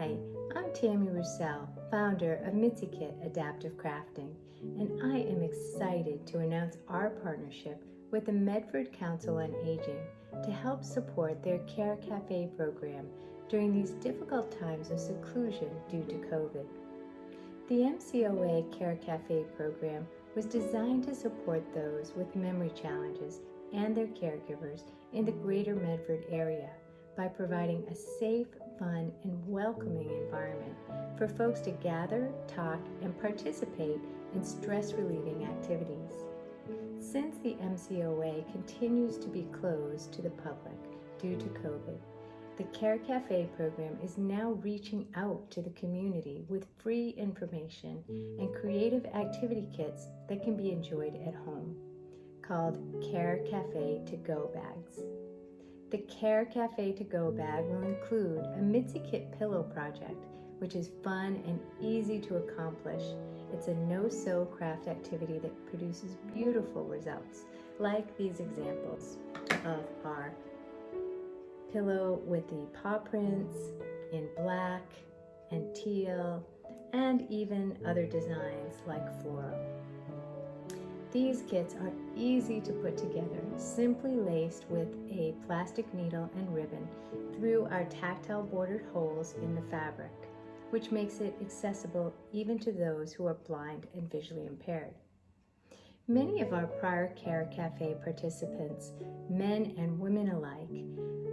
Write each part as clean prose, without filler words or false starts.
Hi, I'm Tammy Roussel, founder of Mitsy Adaptive Crafting, and I am excited to announce our partnership with the Medford COA to help support their C.A.R.E Cafe program during these difficult times of seclusion due to COVID. The MCOA C.A.R.E Cafe program was designed to support those with memory challenges and their caregivers in the greater Medford area by providing a safe, fun, and welcoming environment for folks to gather, talk, and participate in stress-relieving activities. Since the MCOA continues to be closed to the public due to COVID, the C.A.R.E Cafe program is now reaching out to the community with free information and creative activity kits that can be enjoyed at home, called C.A.R.E Cafe To-Go Bags. The C.A.R.E Cafe To-Go bag will include a Mitsy pillow project, which is fun and easy to accomplish. It's a no-sew craft activity that produces beautiful results, like these examples of our pillow with the paw prints in black and teal, and even other designs like floral. These kits are easy to put together, simply laced with a plastic needle and ribbon through our tactile bordered holes in the fabric, which makes it accessible even to those who are blind and visually impaired. Many of our prior C.A.R.E Cafe participants, men and women alike,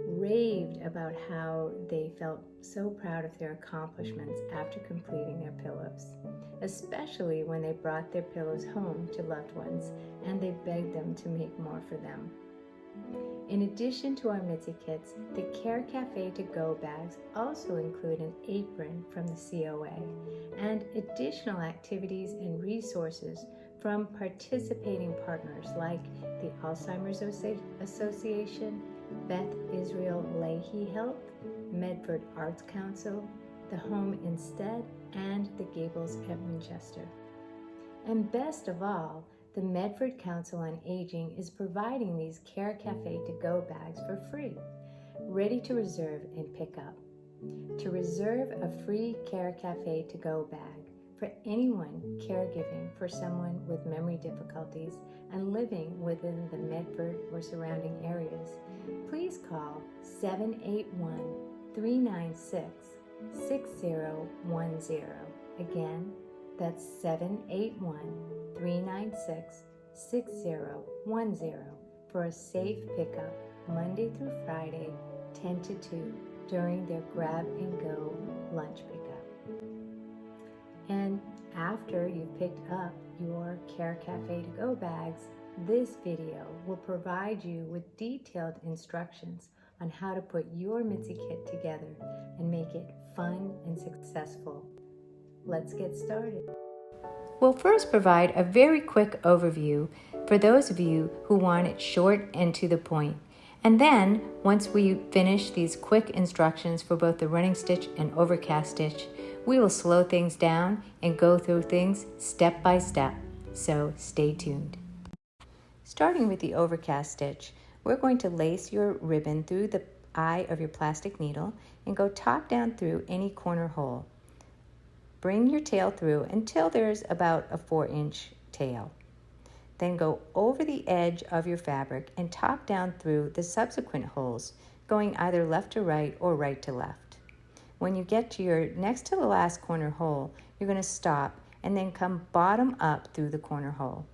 raved about how they felt so proud of their accomplishments after completing their pillows, especially when they brought their pillows home to loved ones and they begged them to make more for them. In addition to our Mitsy kits, the C.A.R.E Cafe To-Go bags also include an apron from the COA and additional activities and resources from participating partners like the Alzheimer's Association, Beth Israel Lahey Health, Medford Arts Council, the Home Instead, and the Gables at Winchester. And best of all, the Medford Council on Aging is providing these C.A.R.E Cafe To-Go bags for free, ready to reserve and pick up. To reserve a free C.A.R.E Cafe To-Go bag for anyone caregiving for someone with memory difficulties and living within the Medford or surrounding areas, please call 781-396-6010. Again, that's 781-396-6010 for a safe pickup Monday through Friday, 10 to 2, during their grab-and-go lunch pickup. And after you've picked up your C.A.R.E Cafe To-Go bags, this video will provide you with detailed instructions on how to put your Mitsy kit together and make it fun and successful. Let's get started. We'll first provide a very quick overview for those of you who want it short and to the point. And then, once we finish these quick instructions for both the running stitch and overcast stitch, we will slow things down and go through things step by step. So stay tuned. Starting with the overcast stitch, we're going to lace your ribbon through the eye of your plastic needle and go top down through any corner hole. Bring your tail through until there's about a 4-inch tail. Then go over the edge of your fabric and top down through the subsequent holes, going either left to right or right to left. When you get to your next to the last corner hole, you're going to stop and then come bottom up through the corner hole.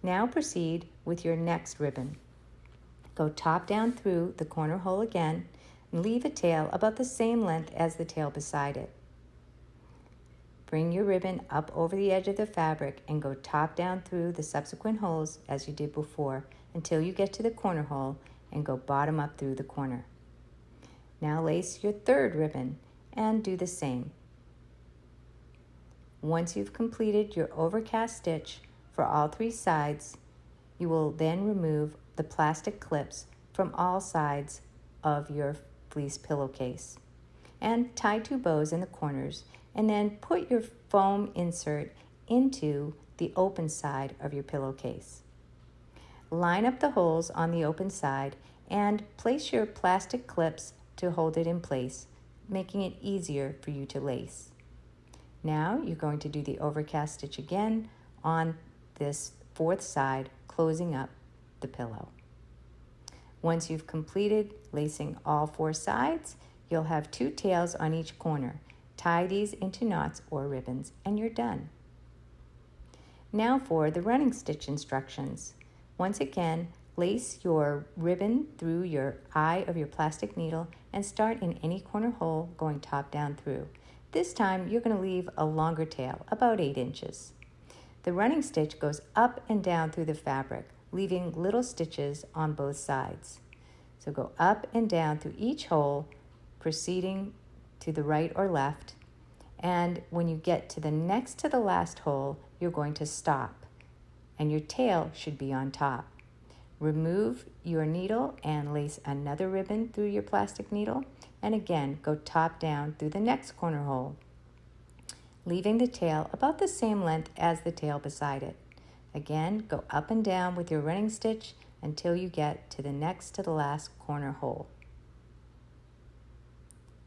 Now proceed with your next ribbon. Go top down through the corner hole again and leave a tail about the same length as the tail beside it. Bring your ribbon up over the edge of the fabric and go top down through the subsequent holes as you did before until you get to the corner hole and go bottom up through the corner. Now lace your third ribbon and do the same. Once you've completed your overcast stitch for all 3 sides, you will then remove the plastic clips from all sides of your fleece pillowcase and tie 2 bows in the corners, and then put your foam insert into the open side of your pillowcase. Line up the holes on the open side and place your plastic clips to hold it in place, making it easier for you to lace. Now you're going to do the overcast stitch again on this fourth side, closing up the pillow. Once you've completed lacing all four sides, you'll have 2 tails on each corner. Tie these into knots or ribbons and you're done. Now for the running stitch instructions. Once again, lace your ribbon through your eye of your plastic needle and start in any corner hole going top down through. This time you're going to leave a longer tail, about 8 inches. The running stitch goes up and down through the fabric, leaving little stitches on both sides. So go up and down through each hole, proceeding to the right or left. And when you get to the next to the last hole, you're going to stop, and your tail should be on top. Remove your needle and lace another ribbon through your plastic needle, and again go top down through the next corner hole, leaving the tail about the same length as the tail beside it. Again, go up and down with your running stitch until you get to the next to the last corner hole.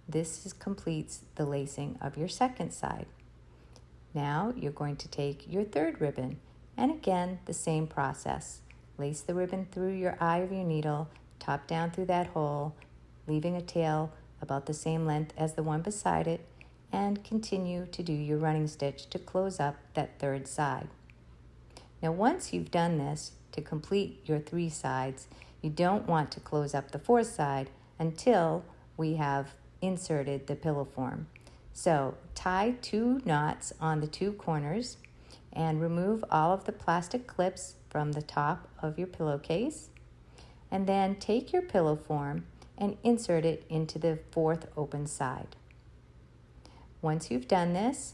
This completes the lacing of your second side. Now you're going to take your third ribbon, and again the same process. Lace the ribbon through your eye of your needle, top down through that hole, leaving a tail about the same length as the one beside it, and continue to do your running stitch to close up that third side. Now once you've done this, to complete your 3 sides, you don't want to close up the fourth side until we have inserted the pillow form. So tie 2 knots on the 2 corners and remove all of the plastic clips from the top of your pillowcase, and then take your pillow form and insert it into the 4th open side. Once you've done this,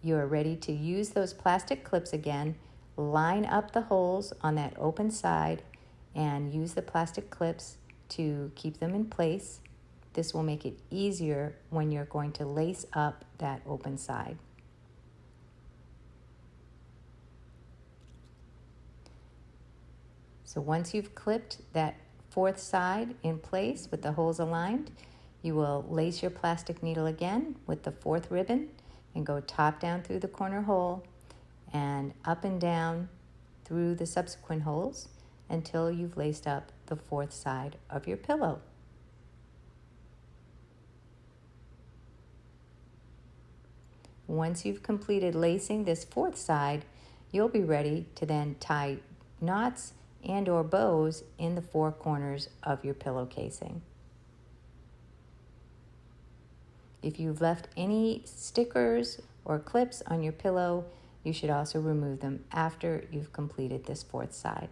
you're ready to use those plastic clips again. Line up the holes on that open side and use the plastic clips to keep them in place. This will make it easier when you're going to lace up that open side. So once you've clipped that 4th side in place with the holes aligned, you will lace your plastic needle again with the 4th ribbon and go top down through the corner hole and up and down through the subsequent holes until you've laced up the 4th side of your pillow. Once you've completed lacing this 4th side, you'll be ready to then tie knots and or bows in the 4 corners of your pillow casing. If you've left any stickers or clips on your pillow, you should also remove them after you've completed this 4th side.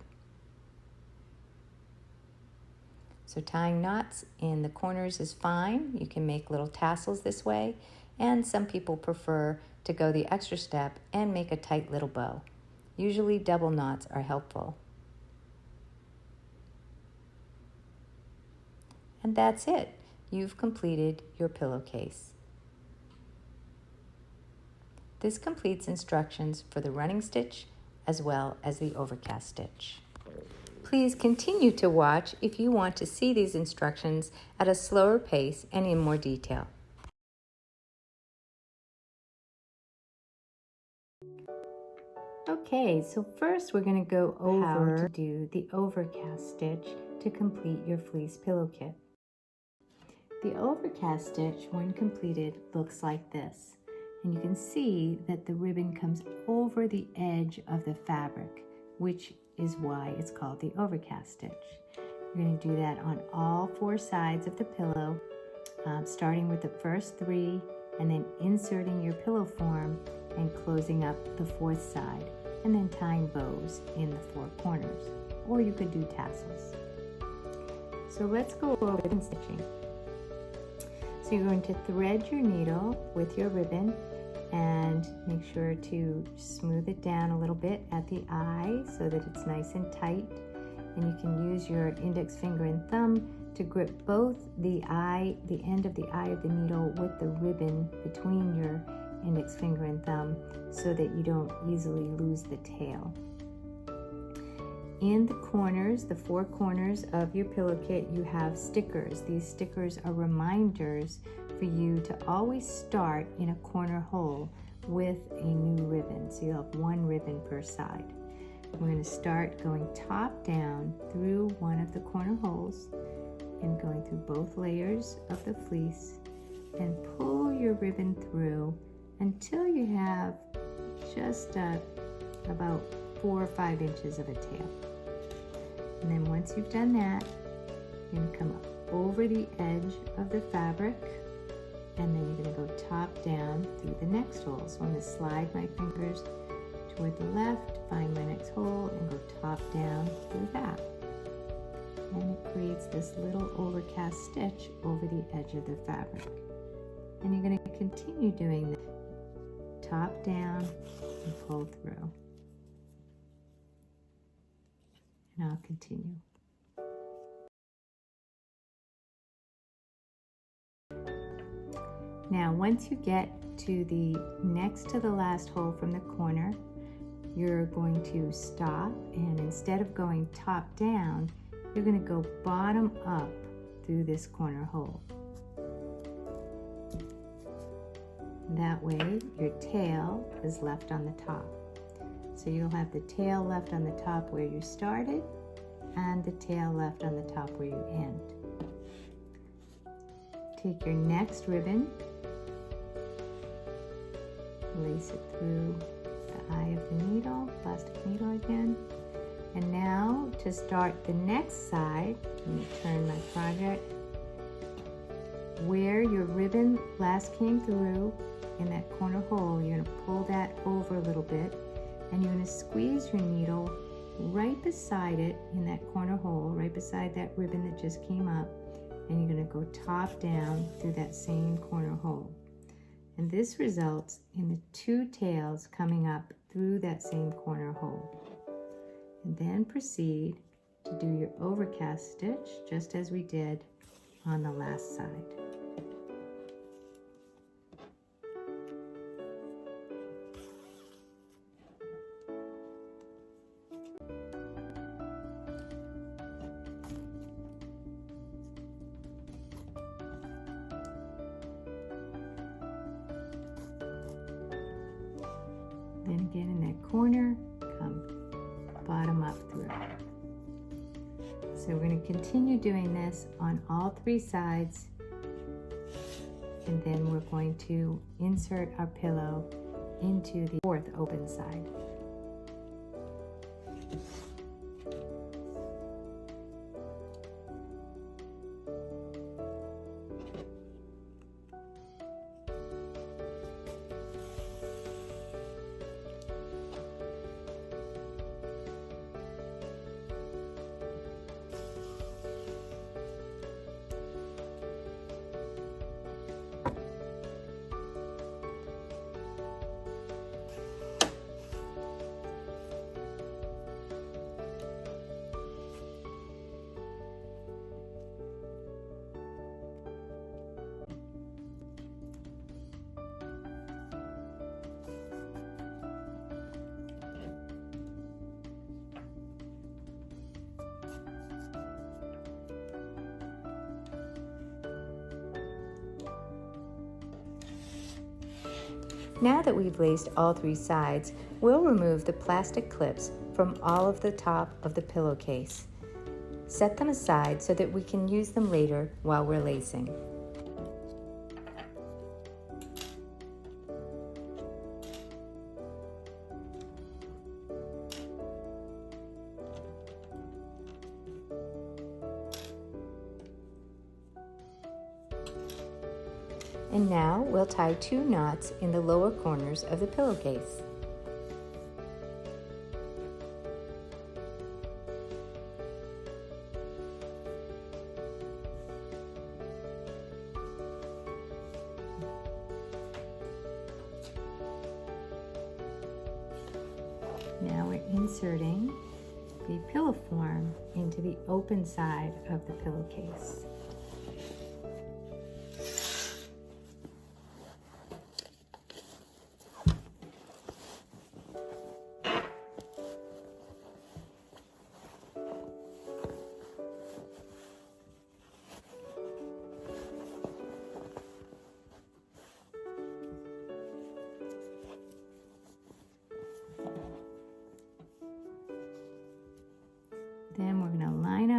So tying knots in the corners is fine. You can make little tassels this way, and some people prefer to go the extra step and make a tight little bow. Usually double knots are helpful. And that's it. You've completed your pillowcase. This completes instructions for the running stitch as well as the overcast stitch. Please continue to watch if you want to see these instructions at a slower pace and in more detail. Okay, so first we're going to go over how to do the overcast stitch to complete your fleece pillow kit. The overcast stitch, when completed, looks like this. And you can see that the ribbon comes over the edge of the fabric, which is why it's called the overcast stitch. You're going to do that on all 4 sides of the pillow, starting with the first 3 and then inserting your pillow form and closing up the 4th side, and then tying bows in the 4 corners, or you could do tassels. So let's go over ribbon stitching. So you're going to thread your needle with your ribbon and make sure to smooth it down a little bit at the eye so that it's nice and tight. And you can use your index finger and thumb to grip both the end of the eye of the needle with the ribbon between your index finger and thumb so that you don't easily lose the tail. In the corners, the four corners of your pillow kit, you have stickers. These stickers are reminders for you to always start in a corner hole with a new ribbon. So you'll have one ribbon per side. We're going to start going top down through one of the corner holes and going through both layers of the fleece, and pull your ribbon through until you have just about 4 or 5 inches of a tail. And then once you've done that, you're going to come up over the edge of the fabric, and then you're going to go top down through the next hole. So I'm going to slide my fingers toward the left, find my next hole, and go top down through that. And it creates this little overcast stitch over the edge of the fabric. And you're going to continue doing this, top down and pull through. And I'll continue. Now, once you get to the next to the last hole from the corner, you're going to stop, and instead of going top down, you're going to go bottom up through this corner hole. That way, your tail is left on the top. So you'll have the tail left on the top where you started, and the tail left on the top where you end. Take your next ribbon, lace it through the eye of the needle, plastic needle again. And now to start the next side, let me turn my project. Where your ribbon last came through in that corner hole, you're going to pull that over a little bit, and you're going to squeeze your needle right beside it in that corner hole, right beside that ribbon that just came up, and you're going to go top down through that same corner hole. And this results in the two tails coming up through that same corner hole. And then proceed to do your overcast stitch just as we did on the last side. Then again in that corner, come bottom up through. So we're going to continue doing this on all 3 sides, and then we're going to insert our pillow into the 4th open side. Now that we've laced all 3 sides, we'll remove the plastic clips from all of the top of the pillowcase. Set them aside so that we can use them later while we're lacing. And now we'll tie 2 knots in the lower corners of the pillowcase. Now we're inserting the pillow form into the open side of the pillowcase.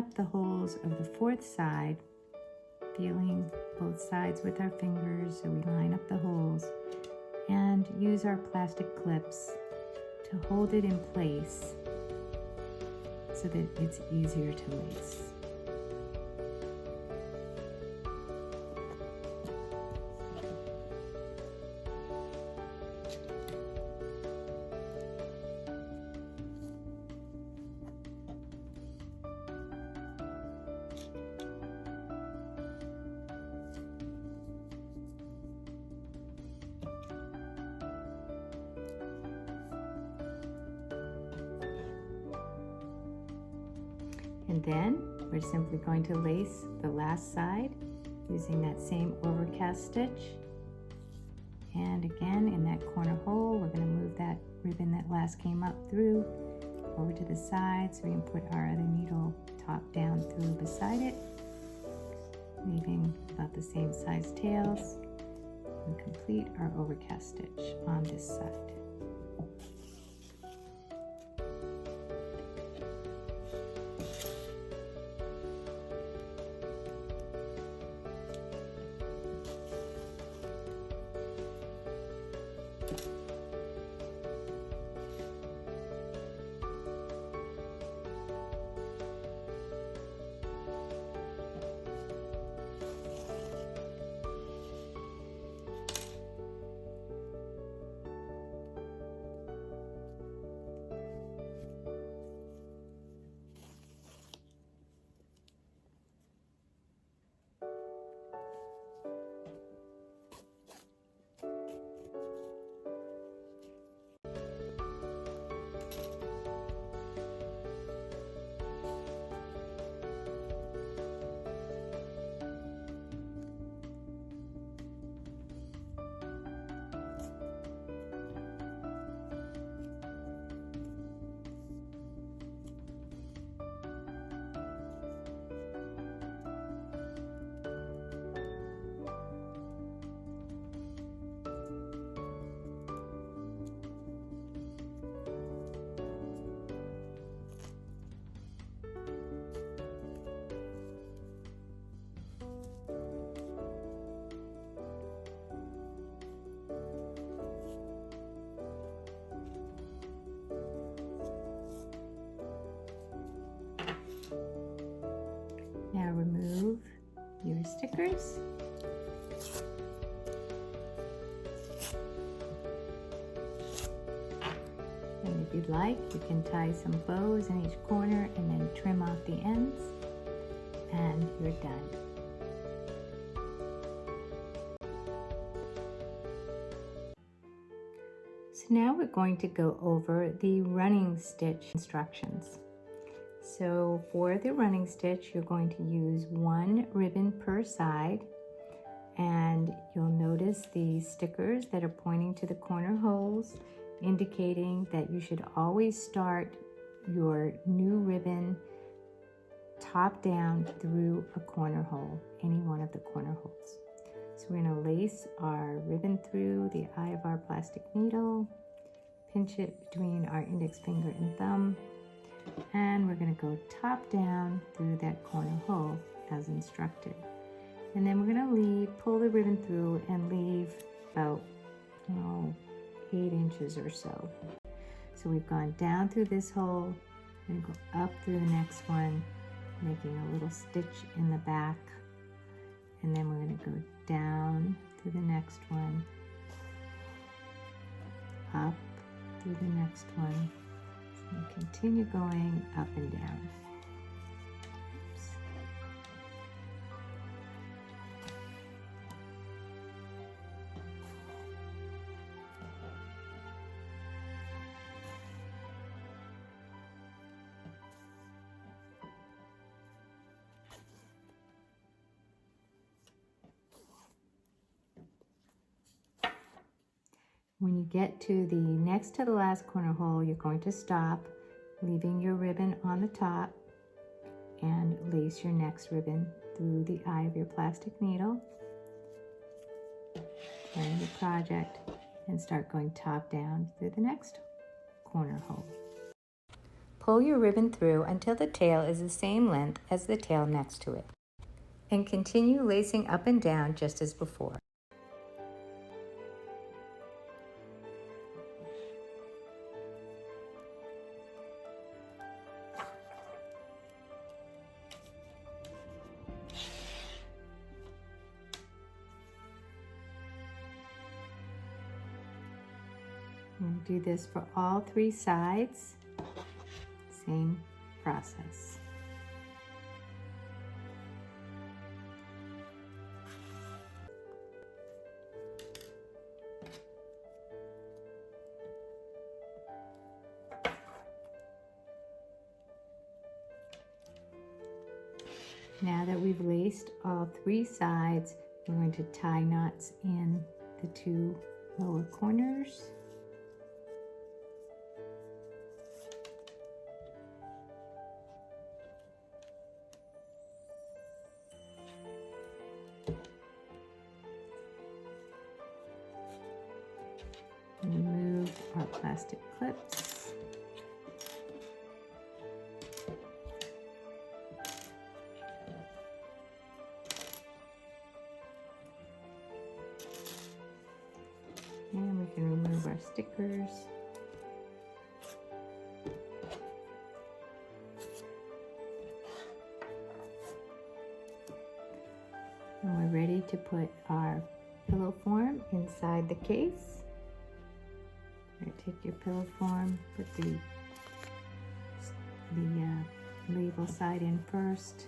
up the holes of the fourth side, feeling both sides with our fingers so we line up the holes, and use our plastic clips to hold it in place so that it's easier to lace. And then we're simply going to lace the last side using that same overcast stitch. And again, in that corner hole, we're going to move that ribbon that last came up through over to the side so we can put our other needle top down through beside it, leaving about the same size tails, and complete our overcast stitch on this side. Now remove your stickers. And if you'd like, you can tie some bows in each corner and then trim off the ends, and you're done. So now we're going to go over the running stitch instructions. So for the running stitch, you're going to use one ribbon per side, and you'll notice the stickers that are pointing to the corner holes, indicating that you should always start your new ribbon top down through a corner hole, any one of the corner holes. So we're going to lace our ribbon through the eye of our plastic needle, pinch it between our index finger and thumb, and we're going to go top down through that corner hole as instructed. And then we're going to pull the ribbon through and leave about 8 inches or so. So we've gone down through this hole, and go up through the next one, making a little stitch in the back, and then we're going to go down through the next one, up through the next one, and continue going up and down. Oops. When you get to the next to the last corner hole, you're going to stop, leaving your ribbon on the top, and lace your next ribbon through the eye of your plastic needle, end your project, and start going top down through the next corner hole. pull your ribbon through until the tail is the same length as the tail next to it. And continue lacing up and down just as before. I'm going to do this for all 3 sides. Same process. Now that we've laced all 3 sides, we're going to tie knots in the 2 lower corners. Remove our plastic clips. And we can remove our stickers. And we're ready to put our pillow form inside the case. Take your pillow form, put the label side in first.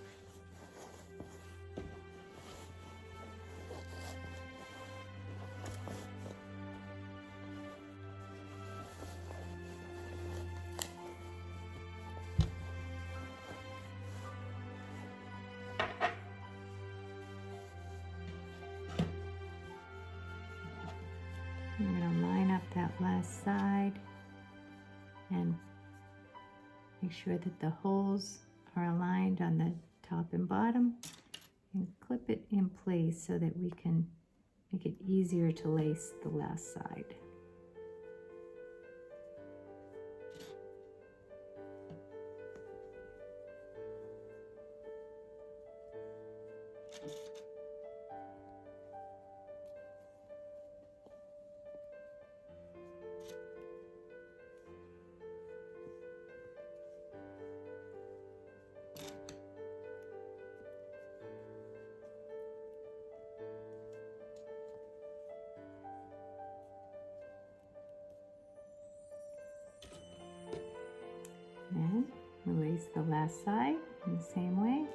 I'm going to line up that last side and make sure that the holes are aligned on the top and bottom, and clip it in place so that we can make it easier to lace the last side. And lace the last side in the same way.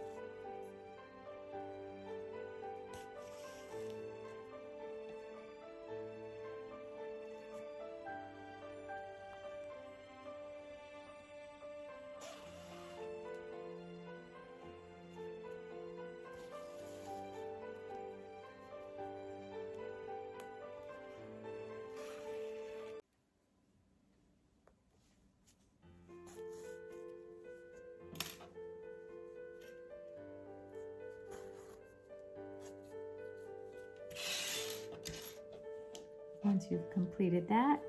Once you've completed that,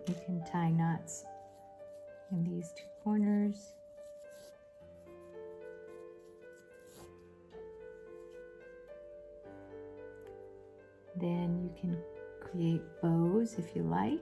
you can tie knots in these 2 corners. Then you can create bows if you like.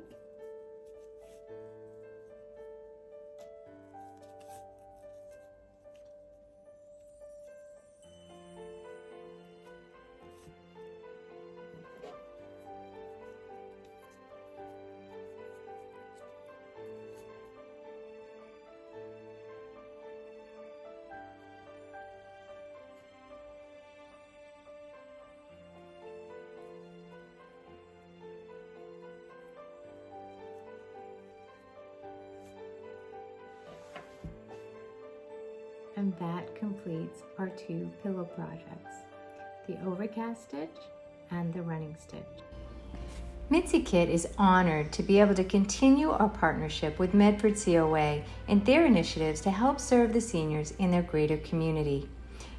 And that completes our 2 pillow projects, the overcast stitch and the running stitch. Mitsy Kit is honored to be able to continue our partnership with Medford COA in their initiatives to help serve the seniors in their greater community.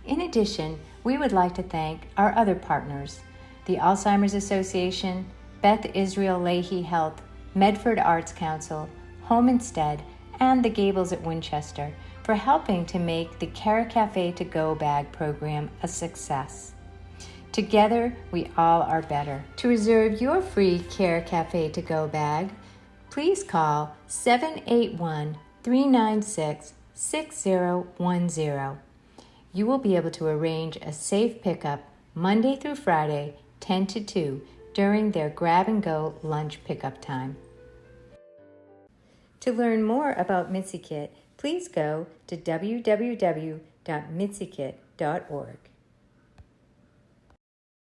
In addition, we would like to thank our other partners, the Alzheimer's Association, Beth Israel Lahey Health, Medford Arts Council, Home Instead, and the Gables at Winchester for helping to make the C.A.R.E Cafe to Go bag program a success. Together, we all are better. To reserve your free C.A.R.E Cafe to Go bag, please call 781-396-6010. You will be able to arrange a safe pickup Monday through Friday, 10 to 2, during their grab-and-go lunch pickup time. To learn more about Mitsy Kit, please go to www.mitsykit.org.